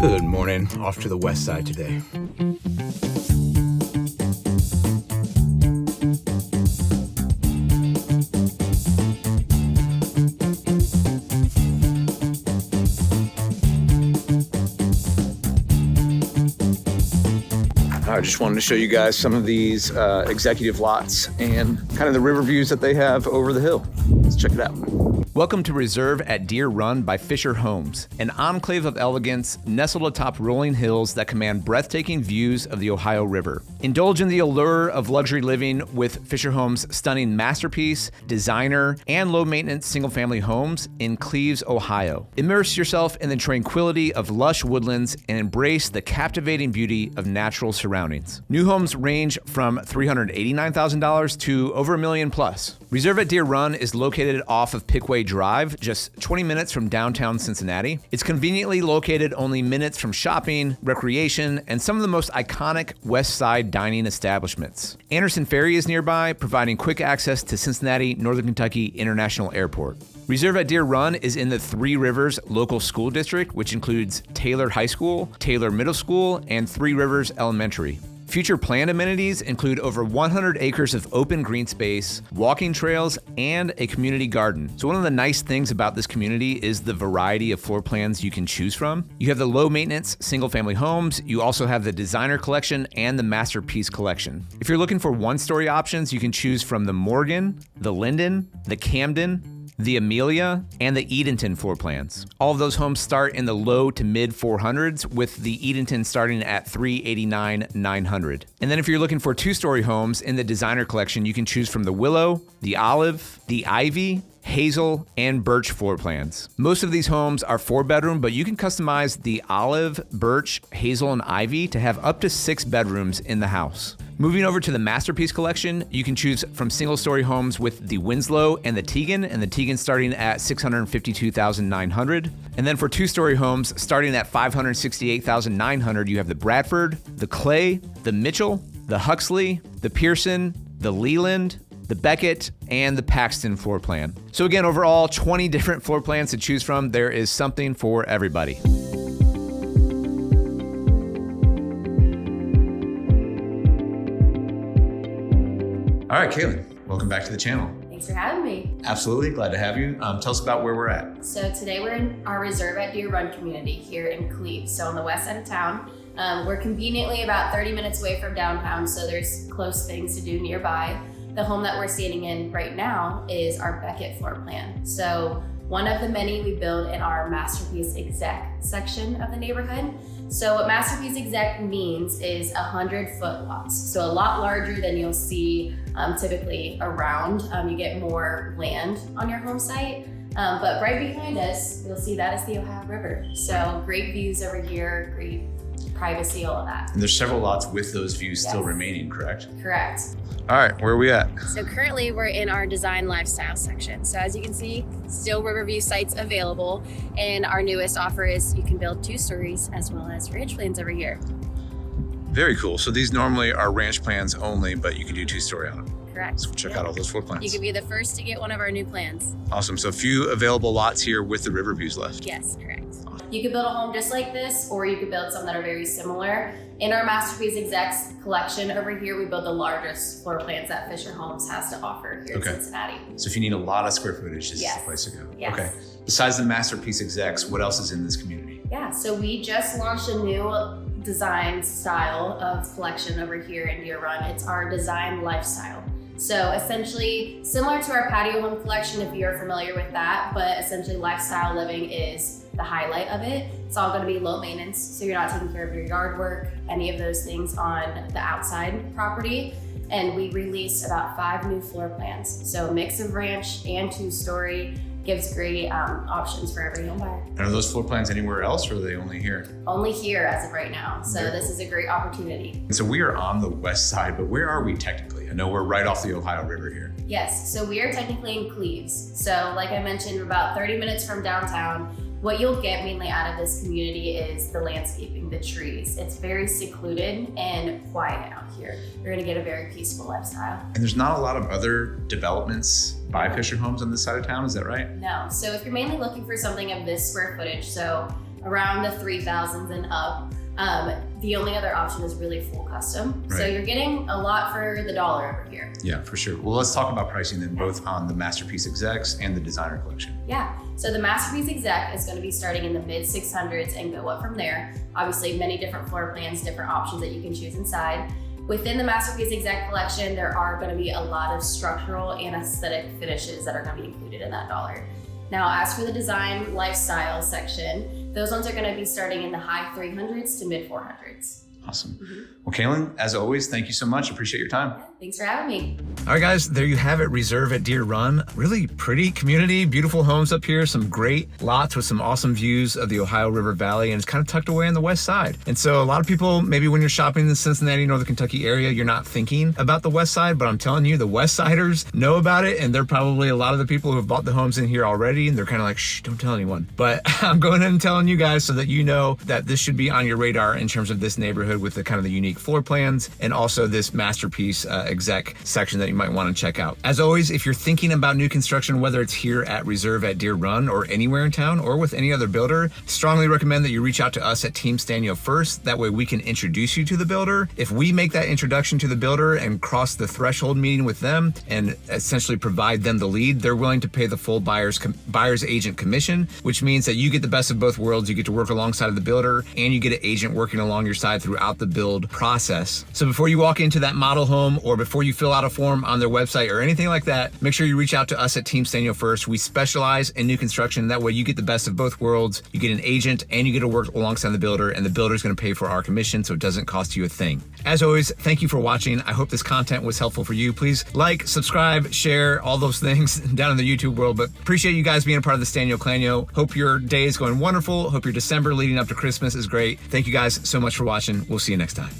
Good morning. Off to the west side today. I just wanted to show you guys some of these executive lots and kind of the river views that they have over the hill. Let's check it out. Welcome to Reserve at Deer Run by Fischer Homes, an enclave of elegance nestled atop rolling hills that command breathtaking views of the Ohio River. Indulge in the allure of luxury living with Fischer Homes' stunning masterpiece, designer, and low-maintenance single-family homes in Cleves, Ohio. Immerse yourself in the tranquility of lush woodlands and embrace the captivating beauty of natural surroundings. New homes range from $389,000 to over $1 million plus. Reserve at Deer Run is located off of Pickway Drive, just 20 minutes from downtown Cincinnati. It's conveniently located only minutes from shopping, recreation, and some of the most iconic West Side dining establishments. Anderson Ferry is nearby, providing quick access to Cincinnati, Northern Kentucky International Airport. Reserve at Deer Run is in the Three Rivers Local School District, which includes Taylor High School, Taylor Middle School, and Three Rivers Elementary. Future planned amenities include over 100 acres of open green space, walking trails, and a community garden. So one of the nice things about this community is the variety of floor plans you can choose from. You have the low maintenance single family homes. You also have the designer collection and the masterpiece collection. If you're looking for one-story options, you can choose from the Morgan, the Linden, the Camden, the Amelia, and the Edenton floor plans. All of those homes start in the low to mid 400s, with the Edenton starting at $389,900. And then if you're looking for two-story homes in the designer collection, you can choose from the Willow, the Olive, the Ivy, Hazel, and Birch floor plans. Most of these homes are 4-bedroom, but you can customize the Olive, Birch, Hazel, and Ivy to have up to 6 bedrooms in the house. Moving over to the Masterpiece Collection, you can choose from single-story homes with the Winslow and the Tegan starting at $652,900. And then for two-story homes starting at $568,900, you have the Bradford, the Clay, the Mitchell, the Huxley, the Pearson, the Leland, the Beckett, and the Paxton floor plan. So again, overall, 20 different floor plans to choose from. There is something for everybody. All right, Kaylin, welcome back to the channel. Thanks for having me. Absolutely, glad to have you. Tell us about where we're at. So today we're in our Reserve at Deer Run community here in Cleves, so on the west side of town. We're conveniently about 30 minutes away from downtown, so there's close things to do nearby. The home that we're standing in right now is our Beckett floor plan. So one of the many we build in our Masterpiece Exec section of the neighborhood. So what Masterpiece Exec means is 100-foot lots. So a lot larger than you'll see typically around. You get more land on your home site. But right behind us, you'll see that is the Ohio River. So great views over here, great privacy, all of that. And there's several lots with those views still remaining, correct? Correct. All right, where are we at? So currently we're in our design lifestyle section. So as you can see, still Riverview sites available. And our newest offer is you can build 2 stories as well as ranch plans over here. Very cool. So these normally are ranch plans only, but you can do 2-story on them. Correct. So we'll check out all those floor plans. You could be the first to get one of our new plans. Awesome. So a few available lots here with the river views left. Yes, correct. You could build a home just like this, or you could build some that are very similar. In our Masterpiece Execs collection over here, we build the largest floor plans that Fischer Homes has to offer here in Cincinnati. So if you need a lot of square footage, this is the place to go. Yes. Okay. Besides the Masterpiece Execs, what else is in this community? Yeah, so we just launched a new design style of collection over here in Deer Run. It's our design lifestyle. So essentially similar to our patio home collection, if you're familiar with that, but essentially lifestyle living is the highlight of it. It's all gonna be low maintenance, so you're not taking care of your yard work, any of those things on the outside property. And we released about 5 new floor plans. So a mix of ranch and 2-story, gives great options for every home buyer. And are those floor plans anywhere else, or are they only here? Only here as of right now. So this is a great opportunity. And so we are on the west side, but where are we technically? I know we're right off the Ohio River here. Yes, so we are technically in Cleves. So like I mentioned, we're about 30 minutes from downtown. What you'll get mainly out of this community is the landscaping, the trees. It's very secluded and quiet out here. You're gonna get a very peaceful lifestyle. And there's not a lot of other developments by Fischer Homes on this side of town, is that right? No, so if you're mainly looking for something of this square footage, so around the 3,000s and up. The only other option is really full custom. Right. So you're getting a lot for the dollar over here. Yeah, for sure. Well, let's talk about pricing then, both on the Masterpiece Execs and the Designer Collection. Yeah, so the Masterpiece Exec is going to be starting in the mid 600s and go up from there. Obviously, many different floor plans, different options that you can choose inside. Within the Masterpiece Exec collection, there are going to be a lot of structural and aesthetic finishes that are going to be included in that dollar. Now, as for the design lifestyle section, those ones are going to be starting in the high 300s to mid 400s. Awesome. Well, Kaylin, as always, thank you so much. Appreciate your time. Yeah, thanks for having me. All right, guys, there you have it. Reserve at Deer Run. Really pretty community, beautiful homes up here, some great lots with some awesome views of the Ohio River Valley, and it's kind of tucked away on the west side. And so a lot of people, maybe when you're shopping in the Cincinnati, Northern Kentucky area, you're not thinking about the west side, but I'm telling you, the west siders know about it, and they're probably a lot of the people who have bought the homes in here already, and they're kind of like, shh, don't tell anyone. But I'm going in and telling you guys so that you know that this should be on your radar in terms of this neighborhood with the kind of the unique floor plans and also this Masterpiece exec section that you might want to check out. As always, if you're thinking about new construction, whether it's here at Reserve at Deer Run or anywhere in town or with any other builder, strongly recommend that you reach out to us at Team Sztanyo first. That way we can introduce you to the builder. If we make that introduction to the builder and cross the threshold meeting with them and essentially provide them the lead, they're willing to pay the full buyer's agent commission, which means that you get the best of both worlds. You get to work alongside of the builder and you get an agent working along your side throughout the build process. So before you walk into that model home or before you fill out a form on their website or anything like that, make sure you reach out to us at Team Sztanyo first. We specialize in new construction. That way you get the best of both worlds. You get an agent and you get to work alongside the builder, and the builder is going to pay for our commission, so it doesn't cost you a thing. As always, thank you for watching. I hope this content was helpful for you. Please like, subscribe, share, all those things down in the YouTube world, but appreciate you guys being a part of the Sztanyo Clanyo. Hope your day is going wonderful. Hope your December leading up to Christmas is great. Thank you guys so much for watching. We'll see you next time.